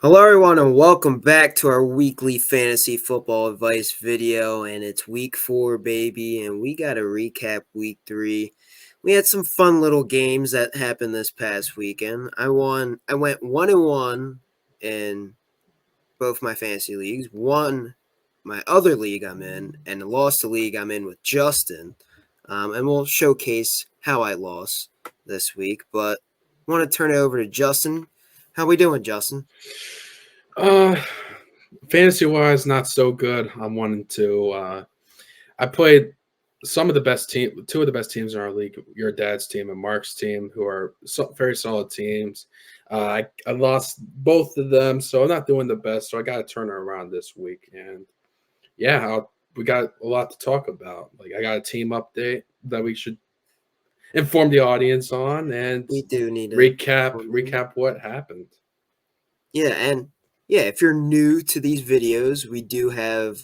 Hello, everyone, and welcome back to our weekly fantasy football advice video. And it's week 4, baby, and we got to recap week 3. We had some fun little games that happened this past weekend. I went 1-1 in both my fantasy leagues, won my other league I'm in, and lost the league I'm in with Justin. And we'll showcase how I lost this week. But I want to turn it over to Justin. How we doing, Justin? Uh, Fantasy wise, not so good. I'm 1-2. I played two of the best teams in our league. Your dad's team and Mark's team, who are very solid teams. I lost both of them, so I'm not doing the best. So I got to turn it around this week, and yeah, we got a lot to talk about. Like I got a team update that we should inform the audience on, and We do need to recap what happened. Yeah, if you're new to these videos, we do have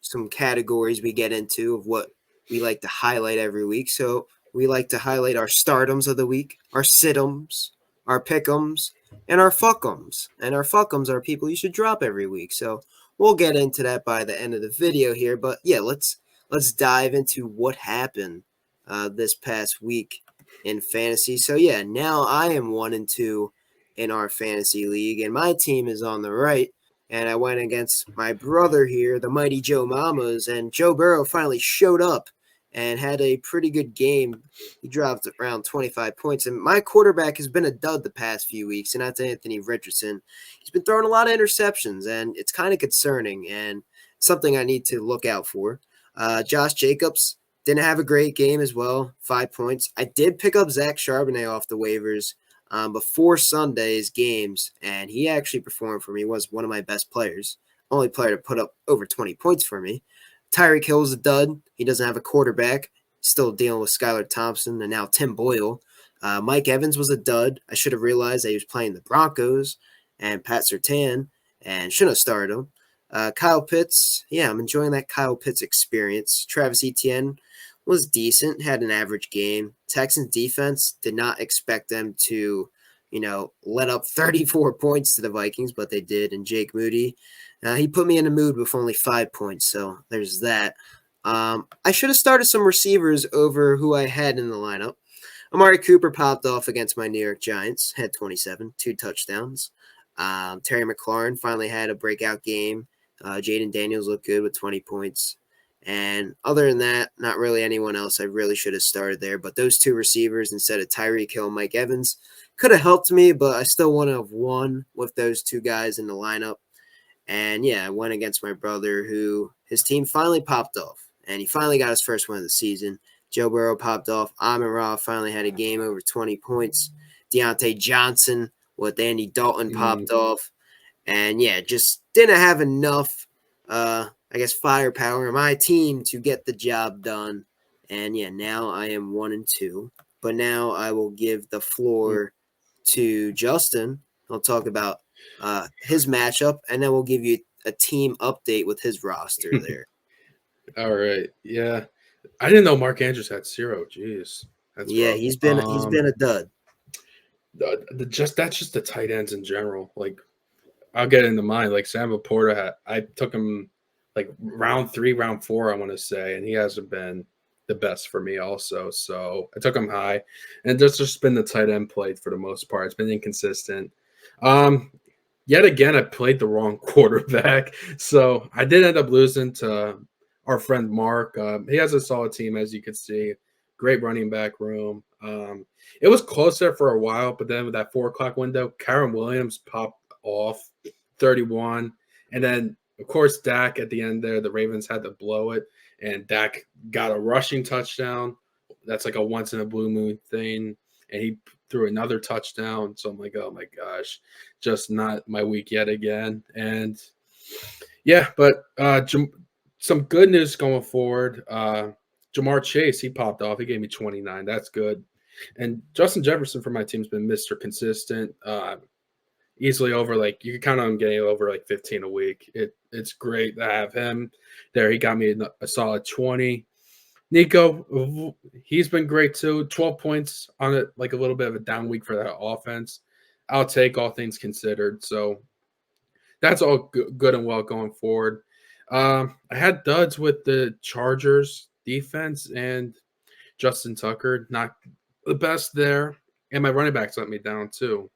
some categories we get into of what we like to highlight every week. So we like to highlight our stardoms of the week, our situms, our pickums, and our fuckums. And our fuckums are people you should drop every week. So we'll get into that by the end of the video here. But yeah, let's dive into what happened this past week in fantasy. So yeah, now I am 1-2 in our fantasy league, and my team is on the right. And I went against my brother here, the mighty Joe Mamas, and Joe Burrow finally showed up and had a pretty good game. He dropped around 25 points, and my quarterback has been a dud the past few weeks, and that's Anthony Richardson. He's been throwing a lot of interceptions, and it's kind of concerning and something I need to look out for. Josh Jacobs didn't have a great game as well, 5 points. I did pick up Zach Charbonnet off the waivers before Sunday's games, and he actually performed for me. He was one of my best players, only player to put up over 20 points for me. Tyreek Hill was a dud. He doesn't have a quarterback. Still dealing with Skylar Thompson and now Tim Boyle. Mike Evans was a dud. I should have realized that he was playing the Broncos and Pat Surtain, and shouldn't have started him. Kyle Pitts, yeah, I'm enjoying that Kyle Pitts experience. Travis Etienne was decent, had an average game. Texans defense, did not expect them to, let up 34 points to the Vikings, but they did. And Jake Moody, he put me in the mood with only 5 points, so there's that. I should have started some receivers over who I had in the lineup. Amari Cooper popped off against my New York Giants, had 27, 2 touchdowns. Terry McLaurin finally had a breakout game. Jaden Daniels looked good with 20 points. And other than that, not really anyone else I really should have started there. But those 2 receivers instead of Tyreek Hill and Mike Evans could have helped me, but I still want to have won with those 2 guys in the lineup. And yeah, I went against my brother who his team finally popped off. And he finally got his first win of the season. Joe Burrow popped off. Amon-Ra finally had a game over 20 points. Deontay Johnson with Andy Dalton popped off. And yeah, just didn't have enough firepower in my team to get the job done. And yeah, now I am 1-2. But now I will give the floor to Justin. He'll talk about his matchup, and then we'll give you a team update with his roster there. All right. Yeah. I didn't know Mark Andrews had 0. Jeez. That's Yeah, rough. he's been a dud. That's just the tight ends in general. Like I'll get into mine. Like Sam Laporta I took him like round 3, round 4, I want to say, and he hasn't been the best for me also. So I took him high. And there's just been the tight end play for the most part. It's been inconsistent. Yet again, I played the wrong quarterback. So I did end up losing to our friend Mark. He has a solid team, as you can see. Great running back room. It was close there for a while, but then with that 4 o'clock window, Karen Williams popped off 31. And then, of course, Dak at the end there, the Ravens had to blow it. And Dak got a rushing touchdown. That's like a once in a blue moon thing. And he threw another touchdown. So I'm like, oh my gosh, just not my week yet again. And yeah, but some good news going forward. Jamar Chase, he popped off. He gave me 29. That's good. And Justin Jefferson for my team's been Mr. Consistent. Easily over, like, you can count on him getting over like 15 a week. It's great to have him there. He got me a solid 20. Nico, he's been great too. 12 points on it, like a little bit of a down week for that offense. I'll take all things considered. So that's all good and well going forward. I had duds with the Chargers defense and Justin Tucker, not the best there, and my running backs let me down too.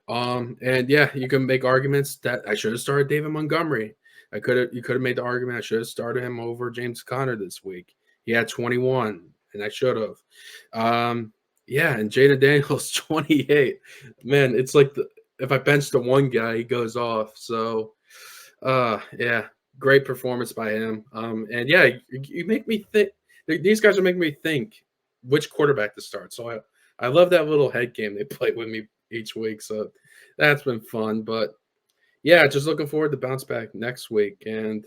And yeah, you can make arguments that I should have started David Montgomery. You could have made the argument I should have started him over James Conner this week. He had 21, and I should have. Yeah, and Jaden Daniels 28. Man, it's like if I bench the one guy, he goes off. So, yeah, great performance by him. And yeah, you make me think. These guys are making me think which quarterback to start. So I love that little head game they play with me each week. So that's been fun. But yeah, just looking forward to bounce back next week. And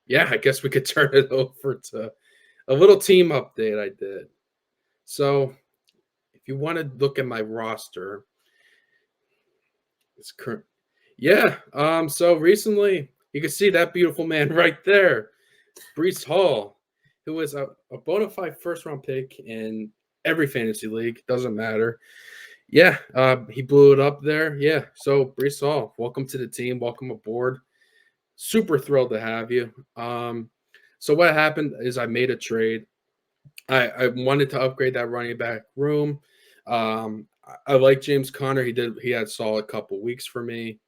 yeah, I guess we could turn it over to a little team update I did. So if you want to look at my roster, it's current. Yeah. So recently you can see that beautiful man right there, Brees Hall, who was a bona fide first round pick in every fantasy league. Doesn't matter. Yeah, he blew it up there. Yeah, so Brees Hall, welcome to the team. Welcome aboard. Super thrilled to have you. So what happened is I made a trade. I wanted to upgrade that running back room. I like James Conner. He had a solid couple weeks for me.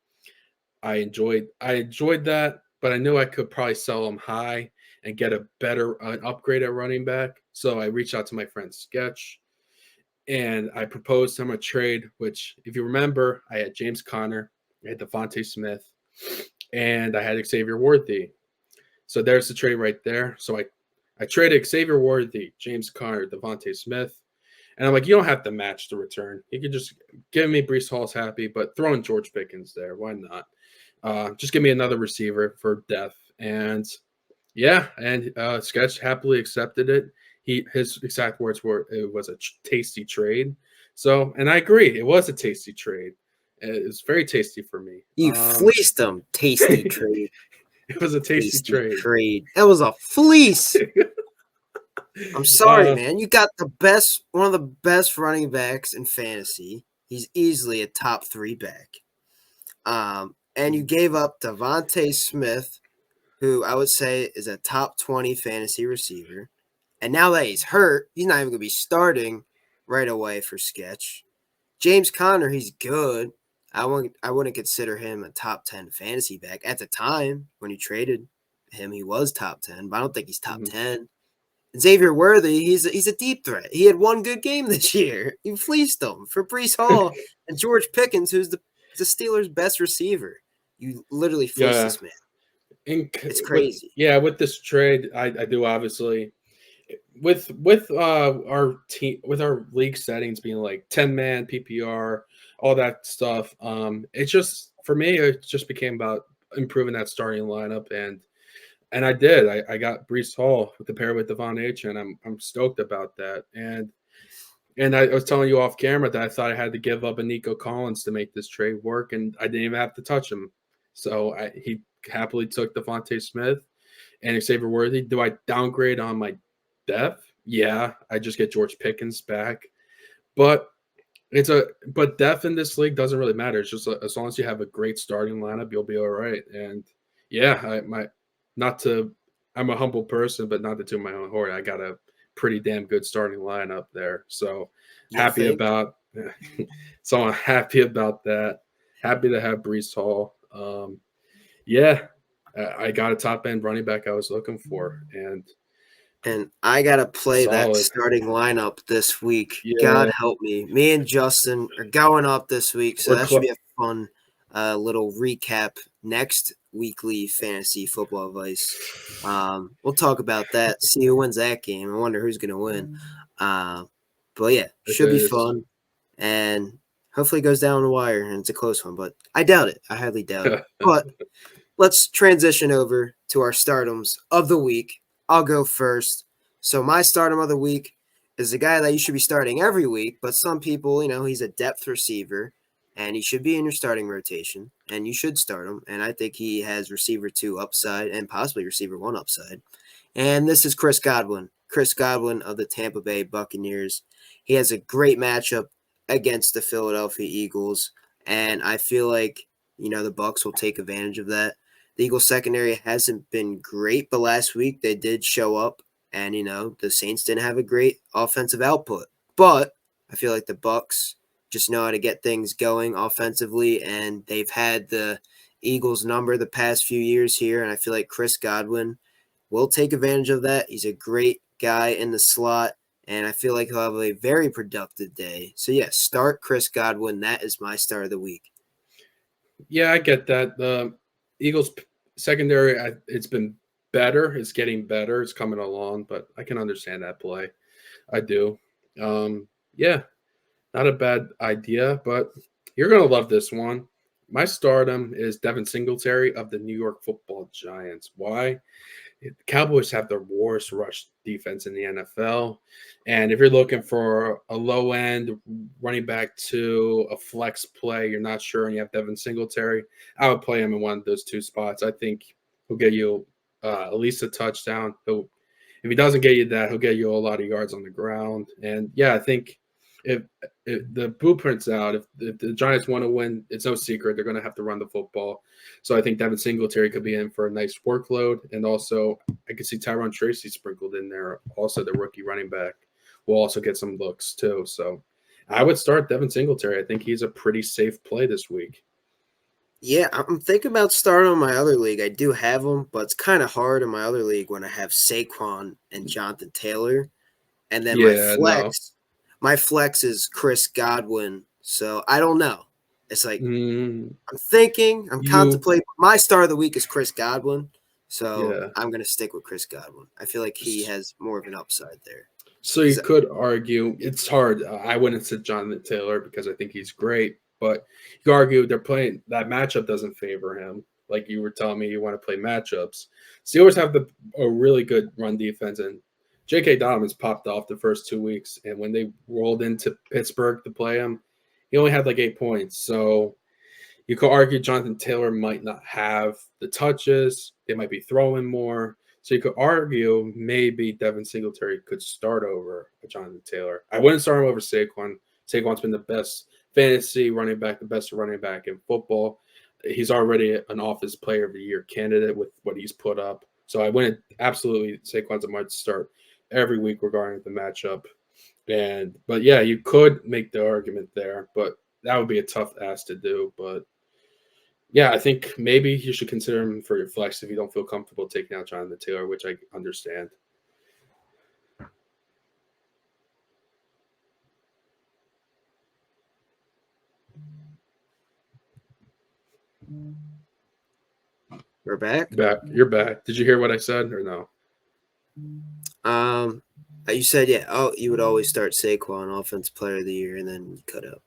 I enjoyed that, but I knew I could probably sell him high and get a better an upgrade at running back. So I reached out to my friend Sketch and I proposed him a trade, which, if you remember, I had James Conner, I had Devontae Smith, and I had Xavier Worthy. So there's the trade right there. So I traded Xavier Worthy, James Conner, Devontae Smith. And I'm like, you don't have to match the return. You could just give me Brees Hall's happy, but throw in George Pickens there. Why not? Just give me another receiver for depth. And yeah, and Sketch happily accepted it. His exact words were, "It was a tasty trade." So, and I agree, it was a tasty trade. It was very tasty for me. You fleeced them. Tasty It trade. was a tasty Tasty trade. trade. That was a fleece. I'm sorry, man. You got one of the best running backs in fantasy. He's easily a top 3 back. And you gave up Devontae Smith, who I would say is a top 20 fantasy receiver. And now that he's hurt, he's not even going to be starting right away for Sketch. James Conner, he's good. I wouldn't consider him a top 10 fantasy back. At the time when you traded him, he was top 10, but I don't think he's top 10. Xavier Worthy, he's a deep threat. He had one good game this year. You fleeced him for Brees Hall and George Pickens, who's the Steelers' best receiver. You literally fleeced this man. It's crazy. With this trade, I do obviously with our team, with our league settings being like 10-man PPR, all that stuff. It just, for me, it just became about improving that starting lineup, and I did. I got Brees Hall to pair with Devon H, and I'm stoked about that. And I was telling you off camera that I thought I had to give up a Nico Collins to make this trade work, and I didn't even have to touch him. So he happily took Devontae Smith and Xavier Worthy. Do I downgrade on my depth? Yeah, I just get George Pickens back. But depth in this league doesn't really matter. It's just as long as you have a great starting lineup, you'll be all right. And yeah, I'm a humble person, but not to toot my own horn. I got a pretty damn good starting lineup there. So happy about so I'm happy about that. Happy to have Brees Hall. Yeah, I got a top end running back I was looking for, and I gotta play solid. that starting lineup this week. Yeah. God help me. Me and Justin are going up this week, so that should be a fun little recap next weekly fantasy football advice. We'll talk about that. See who wins that game. I wonder who's gonna win. But yeah, should be fun, and hopefully it goes down the wire and it's a close one. But I doubt it. I highly doubt it. But let's transition over to our stardoms of the week. I'll go first. So my stardom of the week is a guy that you should be starting every week, but some people, he's a depth receiver, and he should be in your starting rotation, and you should start him. And I think he has receiver 2 upside and possibly receiver 1 upside. And this is Chris Godwin. Chris Godwin of the Tampa Bay Buccaneers. He has a great matchup against the Philadelphia Eagles, and I feel like the Bucs will take advantage of that. The Eagles secondary hasn't been great, but last week they did show up, and the Saints didn't have a great offensive output. But I feel like the Bucs just know how to get things going offensively, and they've had the Eagles number the past few years here, and I feel like Chris Godwin will take advantage of that. He's a great guy in the slot, and I feel like he'll have a very productive day. So, yeah, start Chris Godwin. That is my start of the week. Yeah, I get that. The Eagles secondary, it's been better. It's getting better. It's coming along, but I can understand that play. I do. Yeah, not a bad idea, but you're going to love this one. My stardom is Devin Singletary of the New York Football Giants. Why? The Cowboys have the worst rush defense in the NFL. And if you're looking for a low end running back to a flex play, you're not sure, and you have Devin Singletary, I would play him in one of those two spots. I think he'll get you at least a touchdown. If he doesn't get you that, he'll get you a lot of yards on the ground. And yeah, I think if the blueprint's out, if the Giants want to win, it's no secret they're going to have to run the football. So I think Devin Singletary could be in for a nice workload. And also, I could see Tyron Tracy sprinkled in there. Also, the rookie running back will also get some looks too. So I would start Devin Singletary. I think he's a pretty safe play this week. Yeah, I'm thinking about starting on my other league. I do have them, but it's kind of hard in my other league when I have Saquon and Jonathan Taylor. And then Yeah, no. my flex is Chris Godwin. So I don't know. It's like Mm, I'm you, contemplating. My start of the week is Chris Godwin. So yeah. I'm going to stick with Chris Godwin. I feel like he has more of an upside there. So you He's could argue it's hard. I wouldn't say Jonathan Taylor because I think he's great, but you could argue they're playing that matchup doesn't favor him. Like you were telling me, you want to play matchups. Steelers have a really good run defense, and J.K. Dobbins popped off the first 2 weeks, and when they rolled into Pittsburgh to play him, he only had like 8 points. So you could argue Jonathan Taylor might not have the touches. They might be throwing more. So you could argue maybe Devin Singletary could start over Jonathan Taylor. I wouldn't start him over Saquon. Saquon's been the best fantasy running back, the best running back in football. He's already an Office Player of the Year candidate with what he's put up. So I wouldn't absolutely Saquon's a must start every week regarding the matchup. But yeah, you could make the argument there, but that would be a tough ask to do. But yeah, I think maybe you should consider him for your flex if you don't feel comfortable taking out Jonathan Taylor, which I understand. we're back. Back, you're back. Did you hear what I said or no? Um, you said yeah. Oh, you would always start Saquon, Offensive Player of the Year, and then you cut out.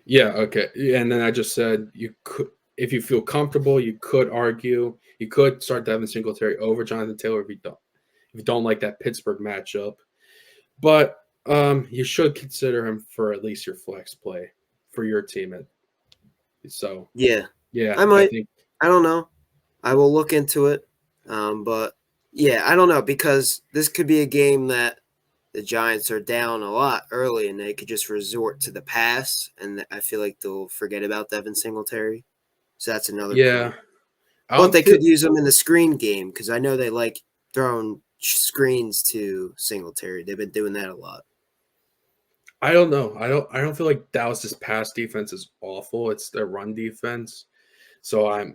Yeah, okay. And then I just said you could, if you feel comfortable, you could argue you could start Devin Singletary over Jonathan Taylor if you don't like that Pittsburgh matchup. But you should consider him for at least your flex play for your team. So Yeah, yeah, I I might. think I don't know. I will look into it. But yeah, I don't know because this could be a game that the Giants are down a lot early and they could just resort to the pass, and I feel like they'll forget about Devin Singletary. So that's another yeah. point. I But don't they feel could use him in the screen game because I know they like throwing screens to Singletary. They've been doing that a lot. I don't know. I don't feel like Dallas's pass defense is awful. It's their run defense. So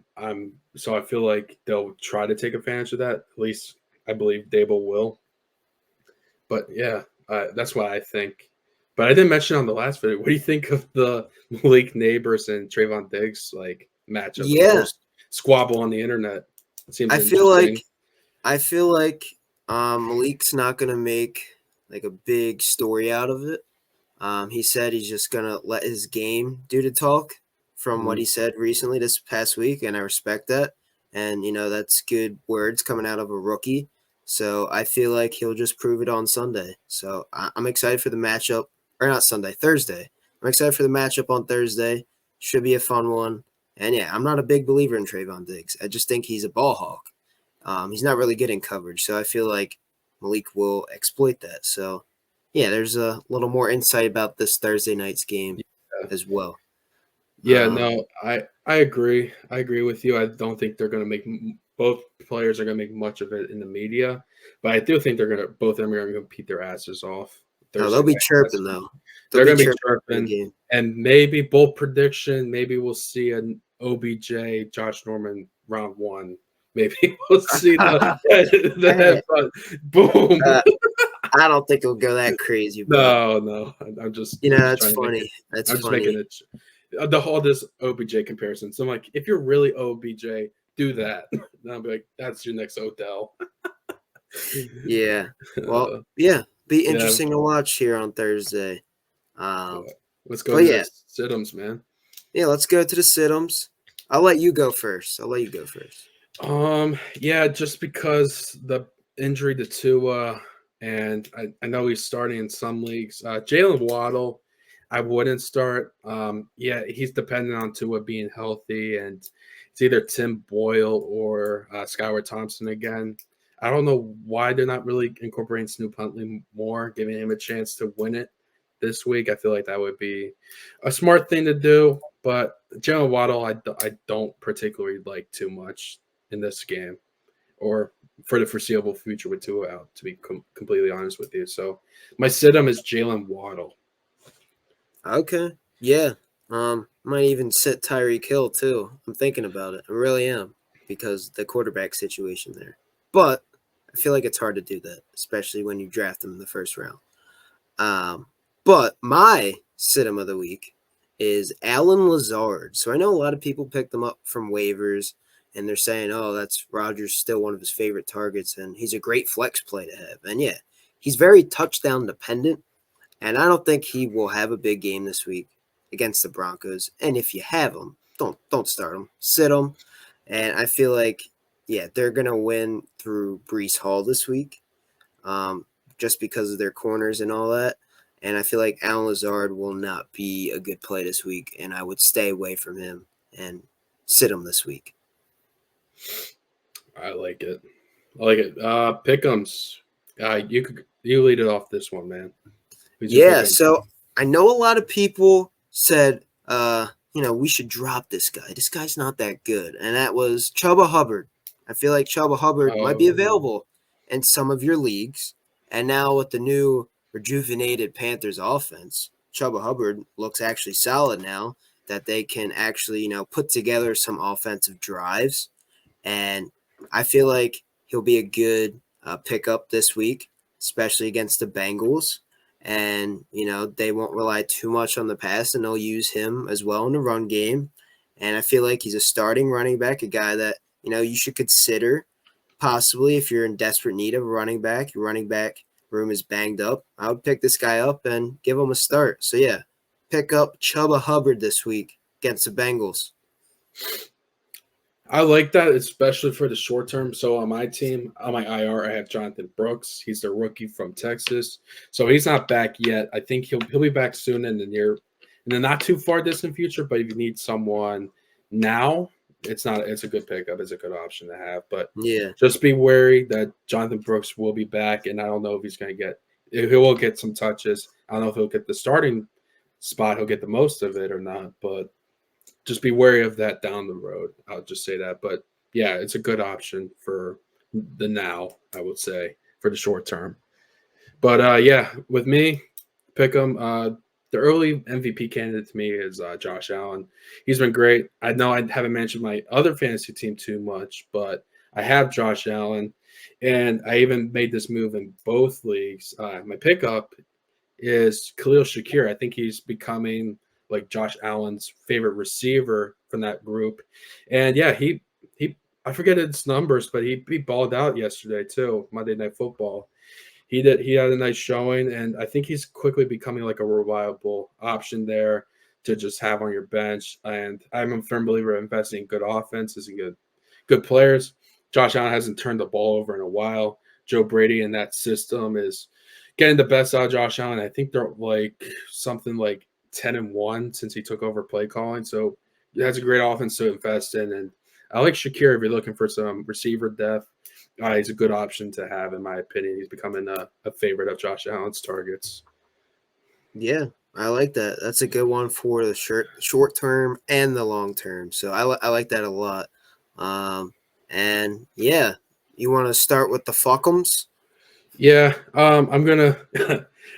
so I feel like they'll try to take advantage of that. At least I believe Dable will. But yeah, that's what I think. But I didn't mention on the last video. What do you think of the Malik Neighbors and Trayvon Diggs like matchup? The Yeah, first squabble on the internet. It seems I feel interesting. like I feel like Malik's not gonna make like a big story out of it. He said he's just gonna let his game do the talk from what Mhm. he said recently this past week, and I respect that. And that's good words coming out of a rookie. So I feel like he'll just prove it on Sunday. So I'm excited for the matchup, or not Sunday, Thursday. I'm excited for the matchup on Thursday. Should be a fun one. And yeah, I'm not a big believer in Trayvon Diggs. I just think he's a ball hawk. He's not really getting coverage, so I feel like Malik will exploit that. So yeah, there's a little more insight about this Thursday night's game Yeah. as well. Yeah, no, I agree. I agree with you. I don't think they're going to make both players are going to make much of it in the media, but I do think they're going to both of them are going to compete their asses off No, Thursday they'll be night. chirping though. They'll They're be going to be chirping for the chirping, game. and maybe bold prediction. Maybe we'll see an OBJ Josh Norman round one. Maybe we'll see the Hey, headbutt. Boom. uh, I don't think it'll go that crazy, but No. I'm you know, just that's trying to make it. funny. That's I'm just making funny. it. The whole this OBJ comparison. So I'm like, if you're really OBJ, do that. And I'll be like, that's your next Odell. Yeah. Well, Uh, yeah, be yeah. interesting to watch here on Thursday. Um, Let's go but to yeah, the Siddums, man. yeah, let's go to the Siddums. I'll let you go first. I'll let you go first. Yeah, just because the injury to Tua, and I know he's starting in some leagues. Jalen Waddle, I wouldn't start. Yeah, he's dependent on Tua being healthy, and it's either Tim Boyle or Skyward Thompson again. I don't know why they're not really incorporating Snoop Huntley more, giving him a chance to win it this week. I feel like that would be a smart thing to do. But Jalen Waddle, I don't particularly like too much in this game or for the foreseeable future with Tua out, to be completely honest with you. So my sit-em is Jalen Waddle. Okay. Yeah. Might even sit Tyreek Hill too. I'm thinking about it. I really am because the quarterback situation there. But I feel like it's hard to do that, especially when you draft them in the first round. Um, but my sit-em of the week is Alan Lazard. So I know a lot of people picked them up from waivers, and they're saying, "Oh, that's Rodgers still one of his favorite targets, and he's a great flex play to have." And yeah, he's very touchdown dependent, and I don't think he will have a big game this week against the Broncos. And if you have him, don't start him, sit him. And I feel like, yeah, they're gonna win through Brees Hall this week, um, just because of their corners and all that. And I feel like Alan Lazard will not be a good play this week, and I would stay away from him and sit him this week. I like it. I like it. Pick'ems. You lead it off this one, man. Who's your Yeah, pick'em? so I know a lot of people said, we should drop this guy. This guy's not that good. And that was Chuba Hubbard. I feel like Chuba Hubbard might be Oh, available in some of your leagues. And now with the new rejuvenated Panthers offense, Chuba Hubbard looks actually solid now that they can actually, put together some offensive drives. And I feel like he'll be a good pickup this week, especially against the Bengals. And, they won't rely too much on the pass, and they'll use him as well in the run game. And I feel like he's a starting running back, a guy that, you should consider possibly if you're in desperate need of a running back. Your running back room is banged up. I would pick this guy up and give him a start. So, yeah, pick up Chuba Hubbard this week against the Bengals. I like that, especially for the short term. So on my team, on my IR, I have Jonathan Brooks. He's the rookie from Texas, so he's not back yet. I think he'll be back soon in the not too far distant future. But if you need someone now, it's a good pickup. It's a good option to have. But Yeah. just be wary that Jonathan Brooks will be back, and I don't know if he's going to he will get some touches. I don't know if he'll get the starting spot. He'll get the most of it or not, but just be wary of that down the road. I'll just say that. But yeah, it's a good option for the now, I would say, for the short term. But yeah, with me, pick him. The early MVP candidate to me is Josh Allen. He's been great. I know I haven't mentioned my other fantasy team too much, but I have Josh Allen, and I even made this move in both leagues. My pickup is Khalil Shakir. I think he's becoming like Josh Allen's favorite receiver from that group. And yeah, he I forget his numbers, but he balled out yesterday too, Monday Night Football. He had a nice showing, and I think he's quickly becoming like a reliable option there to just have on your bench. And I'm a firm believer of investing in good offenses and good players. Josh Allen hasn't turned the ball over in a while. Joe Brady in that system is getting the best out of Josh Allen. I think they're like something like 10-1 since he took over play calling. So that's a great offense to invest in. And I like Shakir if you're looking for some receiver depth. He's a good option to have, in my opinion. He's becoming a favorite of Josh Allen's targets. Yeah, I like that. That's a good one for the short term and the long term. So I like that a lot. And yeah, you want to start with the fuckums? Yeah, I'm gonna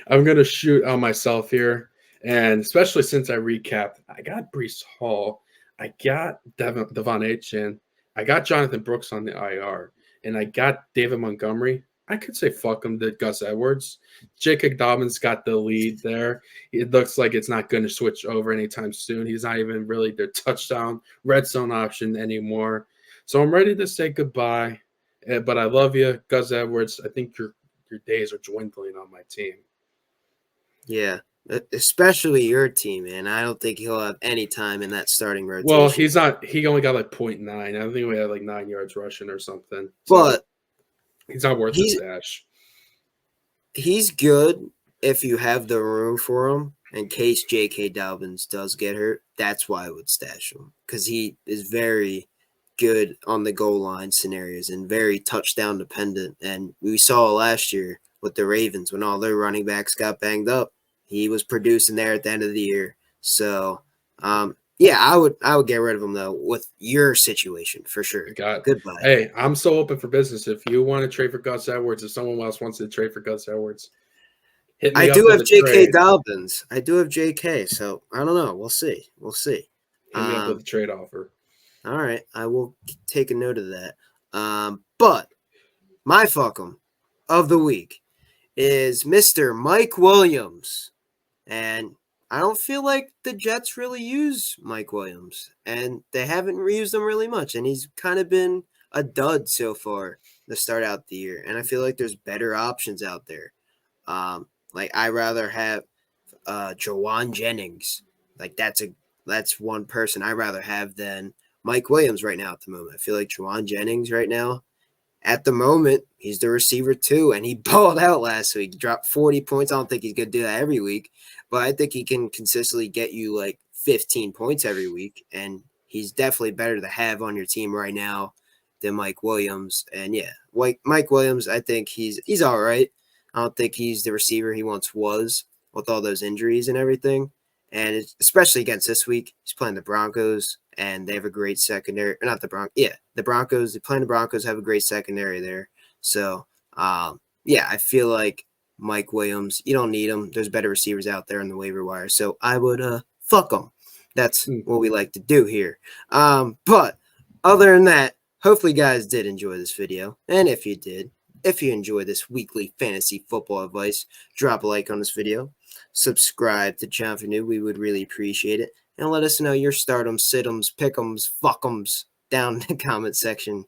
I'm gonna shoot on myself here, and especially since I recapped, I got Brees Hall, I got Devon Achan, I got Jonathan Brooks on the IR, and I got David Montgomery. I could say fuck him to Gus Edwards. Jacob Dobbins got the lead there. It looks like it's not going to switch over anytime soon. He's not even really their touchdown red zone option anymore. So I'm ready to say goodbye. But I love you, Gus Edwards. I think your days are dwindling on my team. Yeah, especially your team, man. I don't think he'll have any time in that starting Well, rotation. he's not. He only got like 0.9. I think we had like 9 yards rushing or something. So But he's not worth the he's stash. he's good if you have the room for him in case J.K. Dobbins does get hurt. That's why I would stash him because he is very good on the goal line scenarios and very touchdown dependent. And we saw last year with the Ravens when all their running backs got banged up, he was producing there at the end of the year. So, yeah, I would get rid of him though with your situation for sure. God, Goodbye. hey, I'm so open for business. If you want to trade for Gus Edwards, if someone else wants to trade for Gus Edwards, hit I me up do with have a J.K. trade. Dobbins. I do have J.K. So I don't know. We'll see. We'll see. Hit me up with a trade offer. All right. I will take a note of that. But my fuckum of the week is Mr. Mike Williams. And I don't feel like the Jets really use Mike Williams. And they haven't used him really much. And he's kind of been a dud so far to start out the year. And I feel like there's better options out there. Like I rather have Jawan Jennings. Like that's one person I rather have than Mike Williams right now at the moment. I feel like Jawan Jennings right now at the moment he's the receiver too, and he balled out last week. He dropped 40 points. I don't think he's gonna do that every week, but I think he can consistently get you like 15 points every week, and he's definitely better to have on your team right now than Mike Williams. And yeah, Mike Williams, I think he's all right. I don't think he's the receiver he once was with all those injuries and everything. And especially against this week, he's playing the Broncos, and they have a great secondary. Or not the Broncos, yeah, the Broncos. They playing the Broncos, have a great secondary there. So, yeah, I feel like Mike Williams, you don't need him. There's better receivers out there in the waiver wire. So I would fuck him. That's what we like to do here. But other than that, hopefully you guys did enjoy this video. And if you did, if you enjoy this weekly fantasy football advice, drop a like on this video. Subscribe to the channel if you're new. We would really appreciate it. And let us know your startums, situms, pickums, fuckums down in the comment section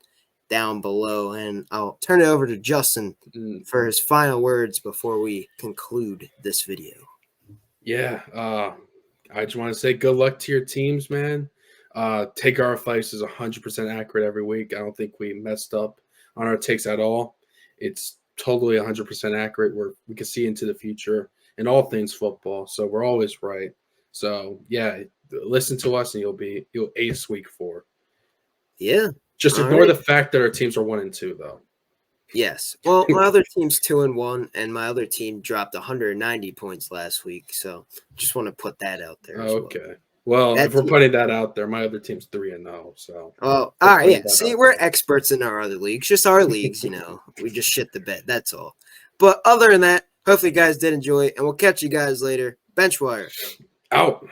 down below. And I'll turn it over to Justin for his final words before we conclude this video. Yeah, I just want to say good luck to your teams, man. Take our advice is 100% accurate every week. I don't think we messed up on our takes at all. It's totally 100% accurate. We can see into the future in all things football, so we're always right. So yeah, listen to us and you'll ace week 4. Yeah. Just ignore the fact that our teams are 1-2 though. Yes. Well, my other team's 2-1, and my other team dropped 190 points last week. So just want to put that out there. Okay. Well, if we're putting that out there, my other team's 3-0. So. Oh, all right. Yeah. See, we're experts in our other leagues. Just our leagues, we just shit the bed. That's all. But other than that, hopefully you guys did enjoy it, and we'll catch you guys later. Benchwire. Out.